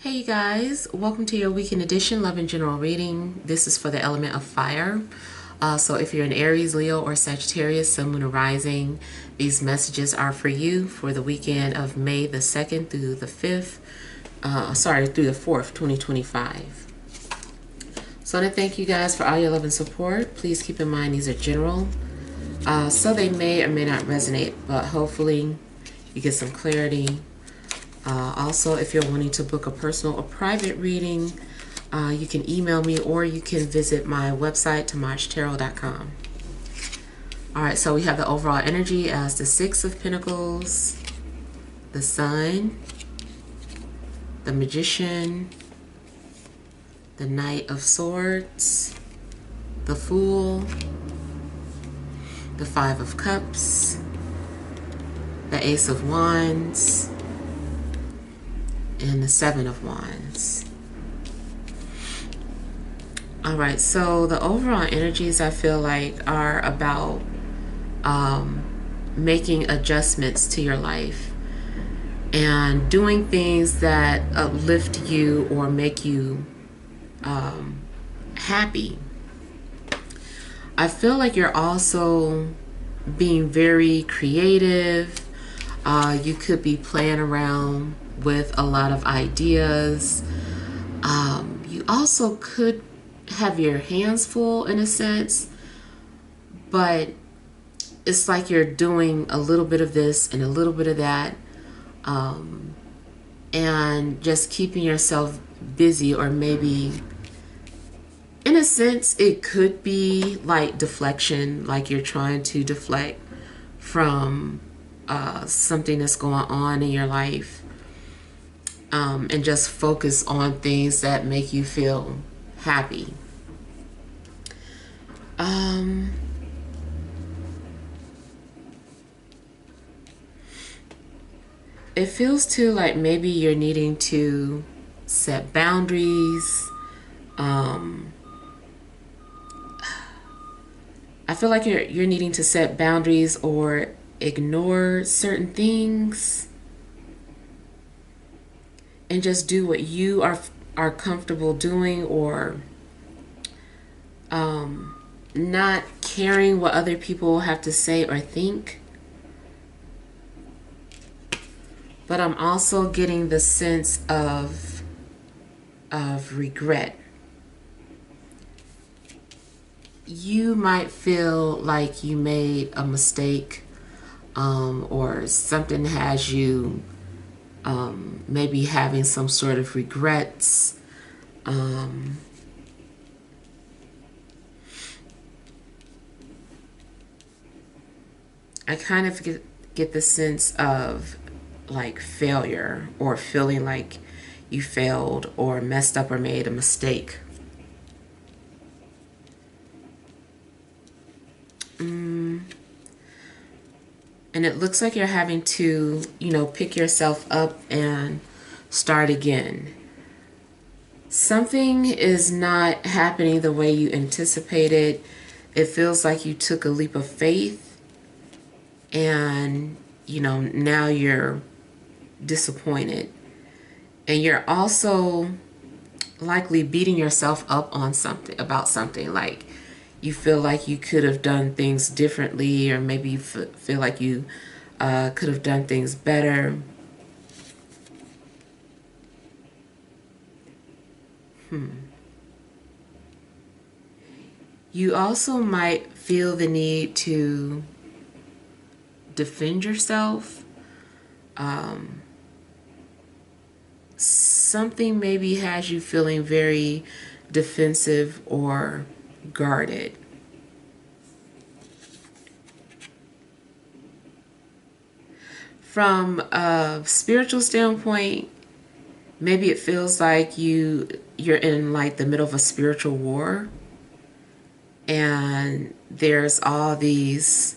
Hey you guys, welcome to your weekend edition Love and General reading. This is for the element of fire. So if you're an Aries, Leo, or Sagittarius, Sun, Moon, or Rising, these messages are for you for the weekend of May the 2nd through the 5th, through the 4th, 2025. So I want to thank you guys for all your love and support. Please keep in mind these are general, so they may or may not resonate, but hopefully you get some clarity. Also, if you're wanting to book a personal or private reading, you can email me or you can visit my website, TemajTarot.com. Alright, so we have the overall energy as the Six of Pentacles, the Sun, the Magician, the Knight of Swords, the Fool, the Five of Cups, the Ace of Wands, and the Seven of Wands. Alright, so the overall energies I feel like are about making adjustments to your life and doing things that uplift you or make you happy. I feel like you're also being very creative. You could be playing around with a lot of ideas. You also could have your hands full in a sense, but it's like you're doing a little bit of this and a little bit of that, and just keeping yourself busy. Or maybe in a sense it could be like deflection, like you're trying to deflect from something that's going on in your life, and just focus on things that make you feel happy. It feels too like maybe you're needing to set boundaries. I feel like you're needing to set boundaries or ignore certain things and just do what you are comfortable doing, or not caring what other people have to say or think. But I'm also getting the sense of regret. You might feel like you made a mistake, or something has you maybe having some sort of regrets. I kind of get the sense of like failure, or feeling like you failed or messed up or made a mistake. And it looks like you're having to, pick yourself up and start again. Something is not happening the way you anticipated. It feels like you took a leap of faith, and now you're disappointed, and you're also likely beating yourself up on something, about something. Like you feel like you could have done things differently, or maybe you feel like you could have done things better. You also might feel the need to defend yourself. Something maybe has you feeling very defensive or guarded. From a spiritual standpoint, maybe it feels like you're in like the middle of a spiritual war, and there's all these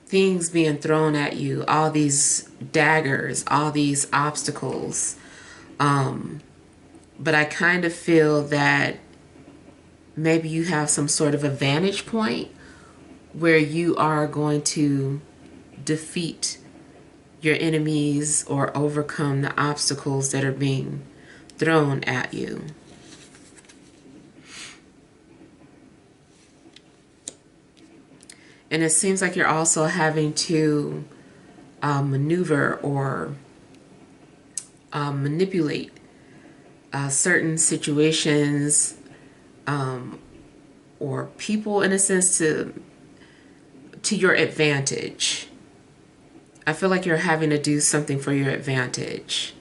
things being thrown at you, all these daggers, all these obstacles. But I kind of feel that maybe you have some sort of a vantage point where you are going to defeat your enemies or overcome the obstacles that are being thrown at you. And it seems like you're also having to maneuver or manipulate certain situations or people, in a sense, to your advantage. I feel like you're having to do something for your advantage.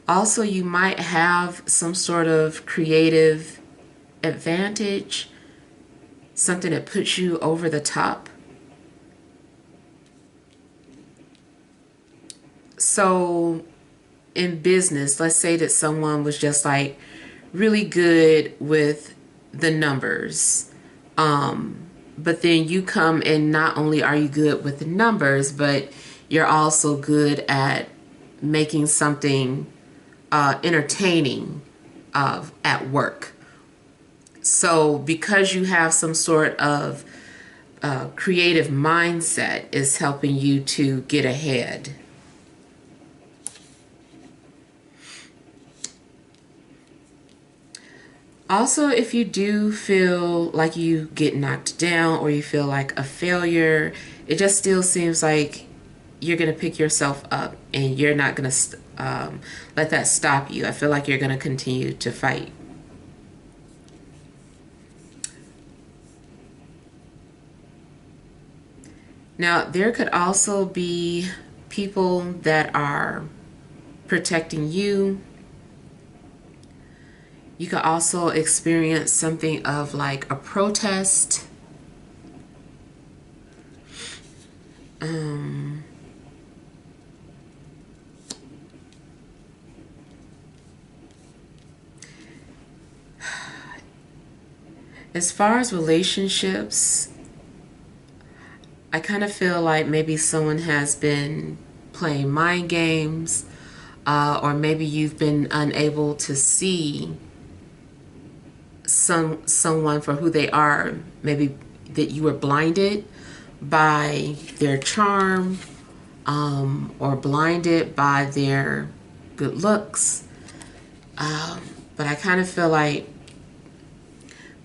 Also, you might have some sort of creative advantage, something that puts you over the top. So in business, let's say that someone was just like really good with the numbers. But then you come and not only are you good with the numbers, but you're also good at making something entertaining at work. So because you have some sort of creative mindset, is helping you to get ahead. Also, if you do feel like you get knocked down or you feel like a failure, it just still seems like you're going to pick yourself up and you're not going to let that stop you. I feel like you're going to continue to fight. Now, there could also be people that are protecting you. You could also experience something of like a protest. As far as relationships, I kind of feel like maybe someone has been playing mind games, or maybe you've been unable to see someone for who they are. Maybe that you were blinded by their charm, or blinded by their good looks. But I kind of feel like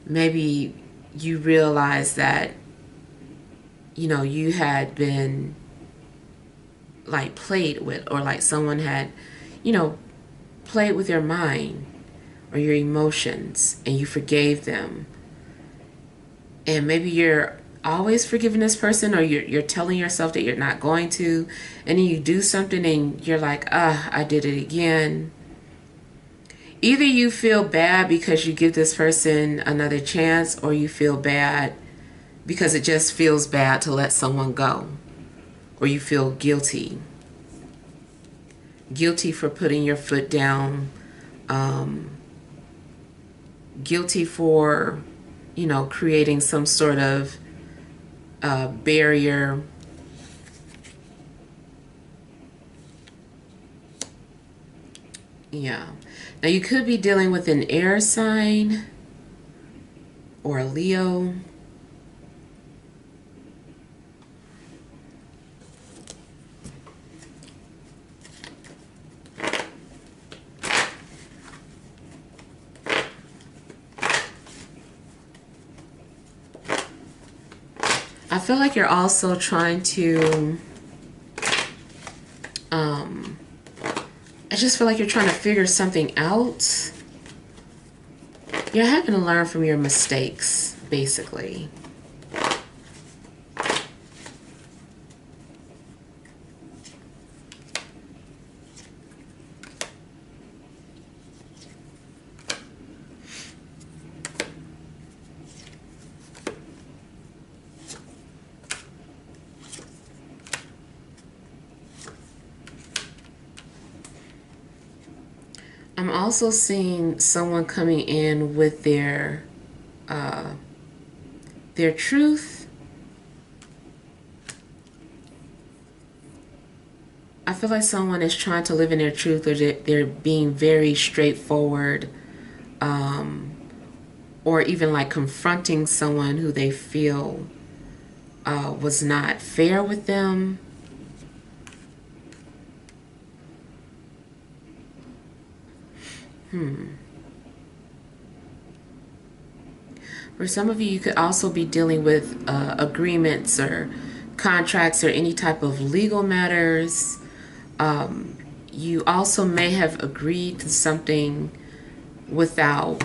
maybe you realize that, you know, you had been like played with, or like someone had, you know, played with your mind or your emotions, and you forgave them. And maybe you're always forgiving this person, or you're telling yourself that you're not going to, and then you do something and you're like, I did it again. Either you feel bad because you give this person another chance, or you feel bad because it just feels bad to let someone go, or you feel guilty. Guilty for putting your foot down. Guilty for, you know, creating some sort of barrier. Yeah. Now you could be dealing with an air sign or a Leo. I feel like you're also trying to, I just feel like you're trying to figure something out. You're having to learn from your mistakes, basically. I'm also seeing someone coming in with their truth. I feel like someone is trying to live in their truth, or they're being very straightforward, or even like confronting someone who they feel was not fair with them. For some of you, you could also be dealing with agreements or contracts or any type of legal matters. You also may have agreed to something without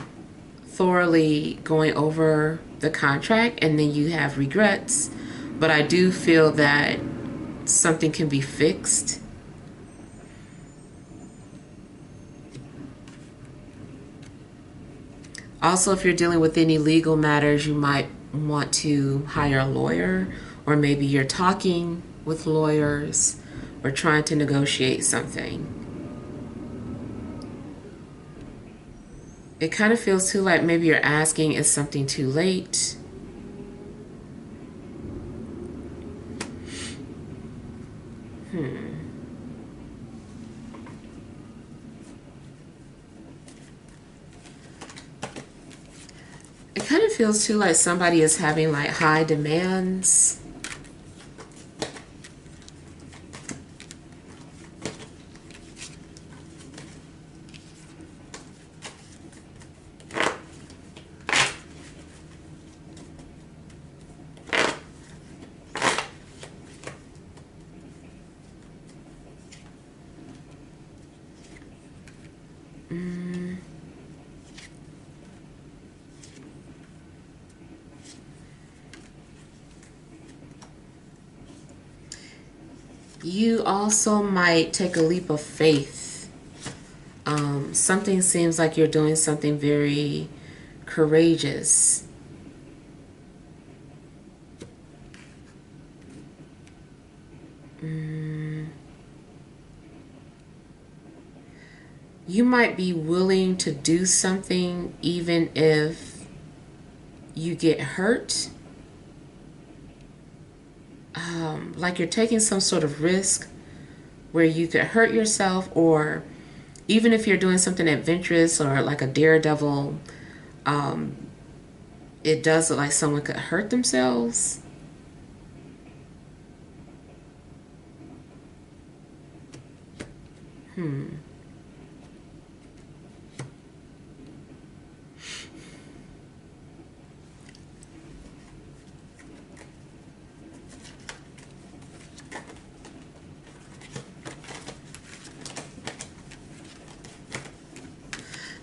thoroughly going over the contract, and then you have regrets. But I do feel that something can be fixed. Also, if you're dealing with any legal matters, you might want to hire a lawyer, or maybe you're talking with lawyers or trying to negotiate something. It kind of feels too like maybe you're asking, is something too late? It kind of feels too like somebody is having like high demands. You also might take a leap of faith. Something seems like you're doing something very courageous. You might be willing to do something even if you get hurt. Like you're taking some sort of risk where you could hurt yourself, or even if you're doing something adventurous or like a daredevil, it does look like someone could hurt themselves.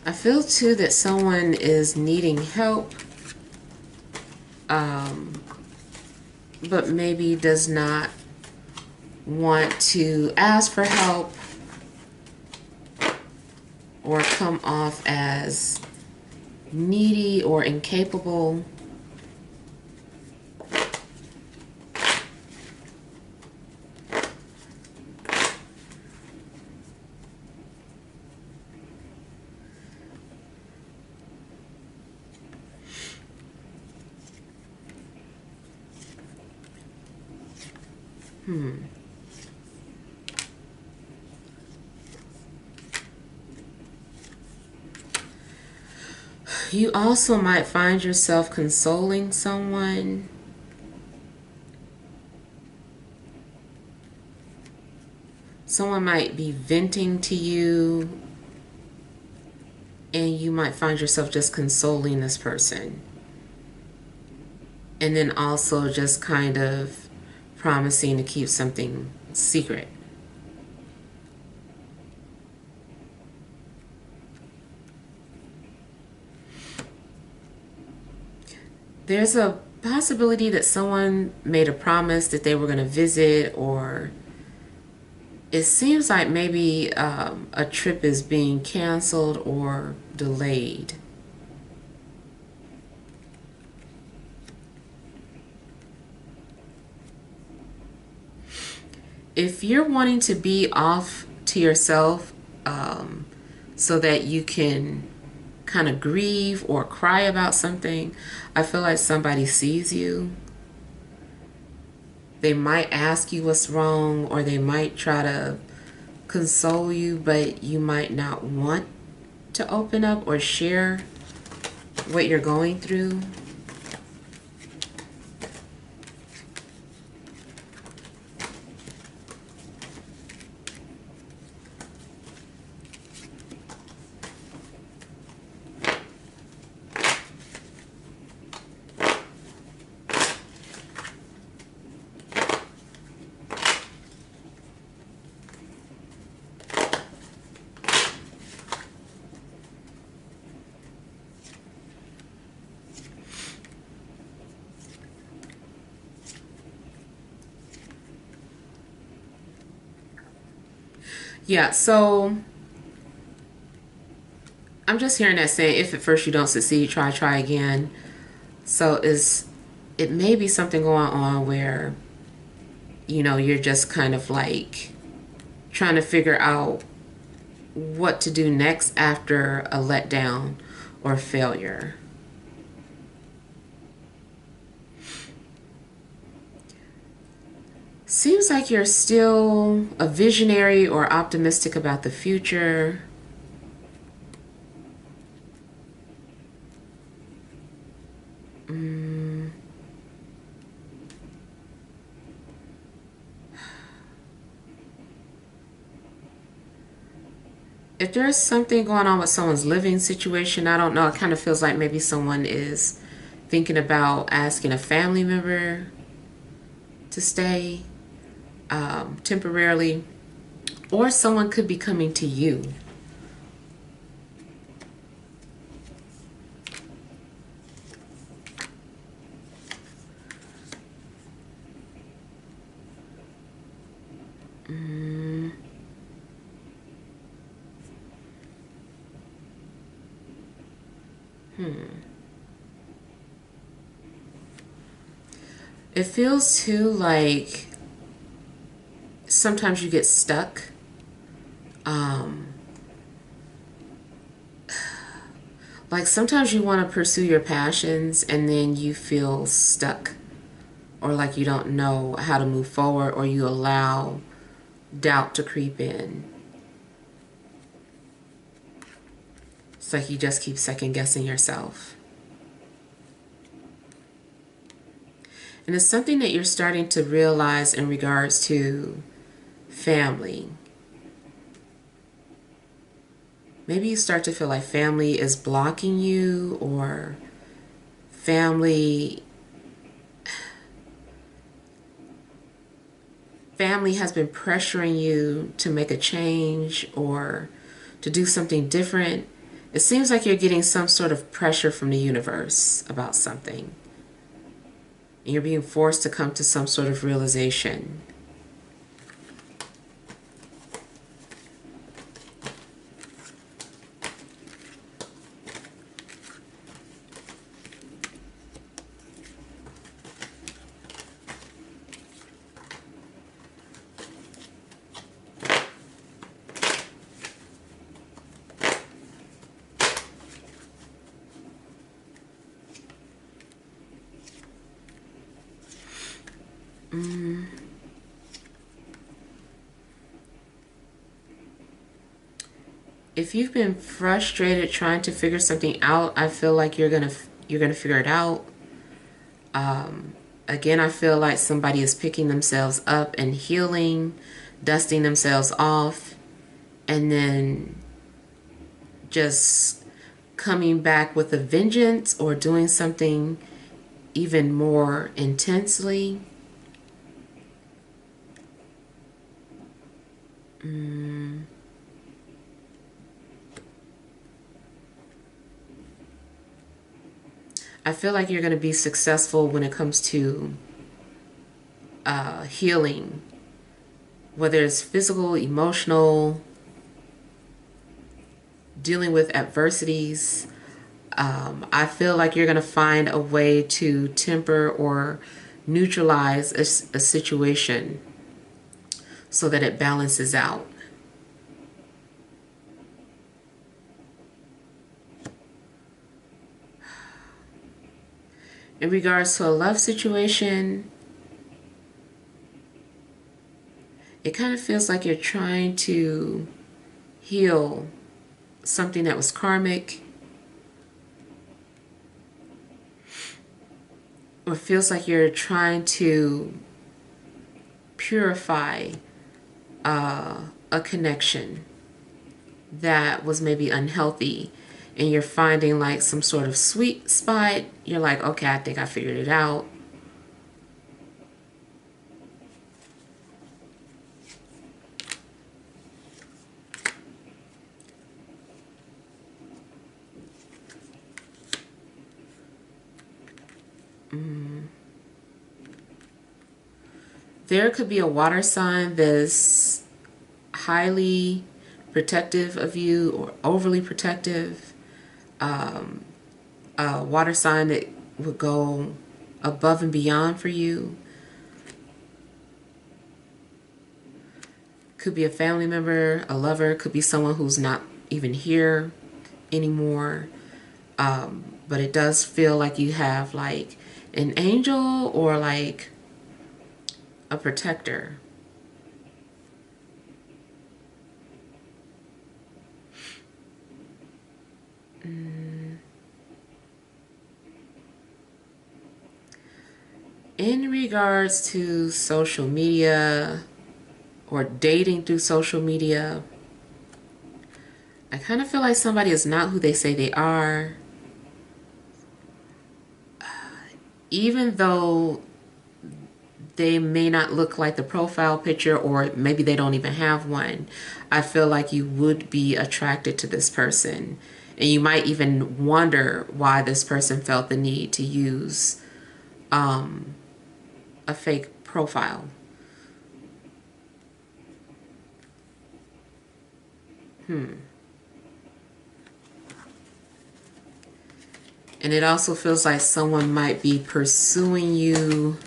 I feel too that someone is needing help, but maybe does not want to ask for help or come off as needy or incapable. You also might find yourself consoling someone. Someone might be venting to you, and you might find yourself just consoling this person. And then also just kind of promising to keep something secret. There's a possibility that someone made a promise that they were going to visit, or it seems like maybe a trip is being canceled or delayed. If you're wanting to be off to yourself so that you can kind of grieve or cry about something, I feel like somebody sees you. They might ask you what's wrong, or they might try to console you, but you might not want to open up or share what you're going through. Yeah, so I'm just hearing that saying, if at first you don't succeed, try again. So it may be something going on where, you're just kind of like trying to figure out what to do next after a letdown or failure. Seems like you're still a visionary or optimistic about the future. If there's something going on with someone's living situation, I don't know. It kind of feels like maybe someone is thinking about asking a family member to stay temporarily, or someone could be coming to you. It feels too like sometimes you get stuck. Like sometimes you want to pursue your passions and then you feel stuck, or like you don't know how to move forward, or you allow doubt to creep in. It's like you just keep second guessing yourself. And it's something that you're starting to realize in regards to family. Maybe you start to feel like family is blocking you, or family has been pressuring you to make a change or to do something different. It seems like you're getting some sort of pressure from the universe about something. And you're being forced to come to some sort of realization. If you've been frustrated trying to figure something out, I feel like you're gonna figure it out. Again, I feel like somebody is picking themselves up and healing, dusting themselves off, and then just coming back with a vengeance or doing something even more intensely. I feel like you're going to be successful when it comes to healing, whether it's physical, emotional, dealing with adversities. I feel like you're going to find a way to temper or neutralize a situation so that it balances out. In regards to a love situation, it kind of feels like you're trying to heal something that was karmic, or feels like you're trying to purify a connection that was maybe unhealthy, and you're finding like some sort of sweet spot. You're like, okay, I think I figured it out. There could be a water sign that's highly protective of you or overly protective. A water sign that would go above and beyond for you. Could be a family member, a lover, could be someone who's not even here anymore. But it does feel like you have like an angel or like a protector. In regards to social media or dating through social media, I kind of feel like somebody is not who they say they are. Even though they may not look like the profile picture, or maybe they don't even have one, I feel like you would be attracted to this person. And you might even wonder why this person felt the need to use a fake profile. And it also feels like someone might be pursuing you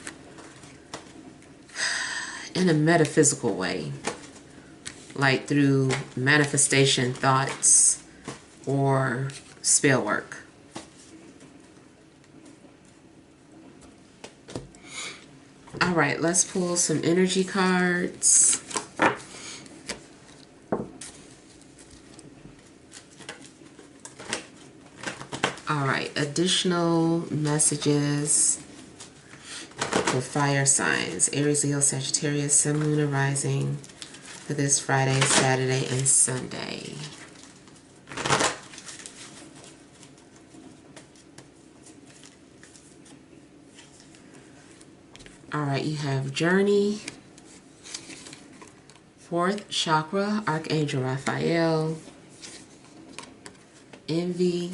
in a metaphysical way, like through manifestation thoughts or spell work. All right, let's pull some energy cards. All right, additional messages for fire signs: Aries, Leo, Sagittarius, Sun, Moon, and Rising for this Friday, Saturday, and Sunday. All right, you have Journey, Fourth Chakra, Archangel Raphael, Envy,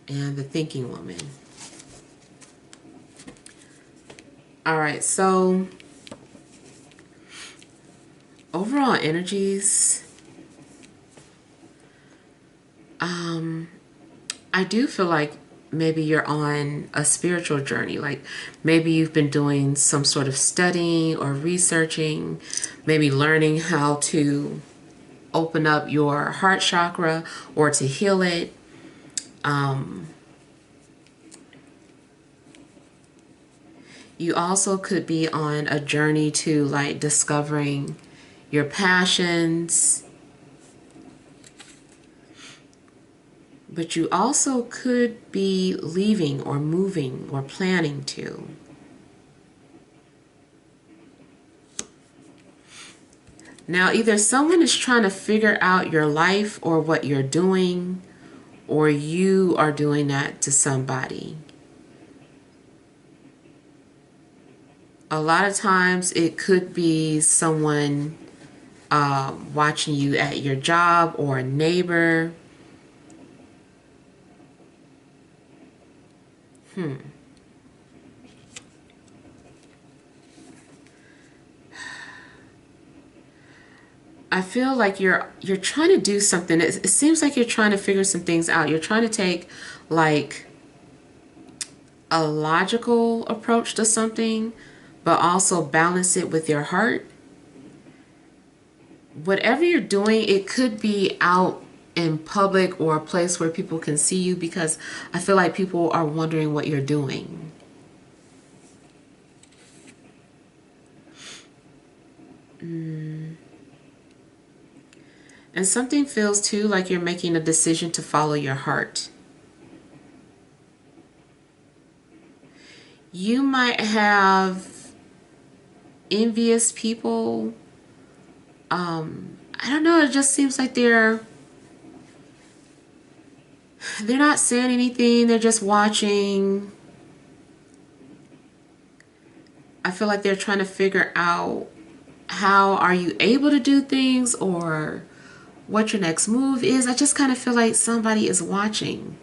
and the Thinking Woman. All right, so overall energies, I do feel like maybe you're on a spiritual journey. Like maybe you've been doing some sort of studying or researching, maybe learning how to open up your heart chakra or to heal it. You also could be on a journey to like discovering your passions. But you also could be leaving or moving or planning to. Now, either someone is trying to figure out your life or what you're doing, or you are doing that to somebody. A lot of times it could be someone watching you at your job or a neighbor. I feel like you're trying to do something. It seems like you're trying to figure some things out. You're trying to take like a logical approach to something, but also balance it with your heart. Whatever you're doing, it could be out in public or a place where people can see you, because I feel like people are wondering what you're doing. And something feels too like you're making a decision to follow your heart. You might have envious people. I don't know, it just seems like they're not saying anything, they're just watching. I feel like they're trying to figure out how are you able to do things or what your next move is. I just kind of feel like somebody is watching.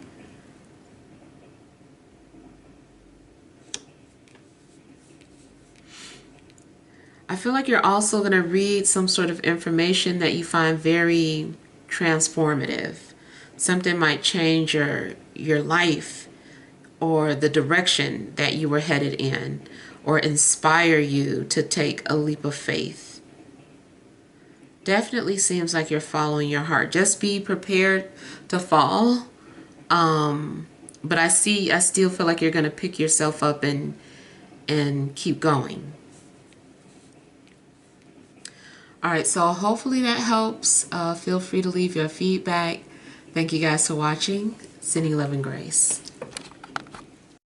I feel like you're also going to read some sort of information that you find very transformative. Something might change your life or the direction that you were headed in, or inspire you to take a leap of faith. Definitely seems like you're following your heart. Just be prepared to fall. But I still feel like you're going to pick yourself up and keep going. All right, so hopefully that helps. Feel free to leave your feedback. Thank you guys for watching. Sending love and grace.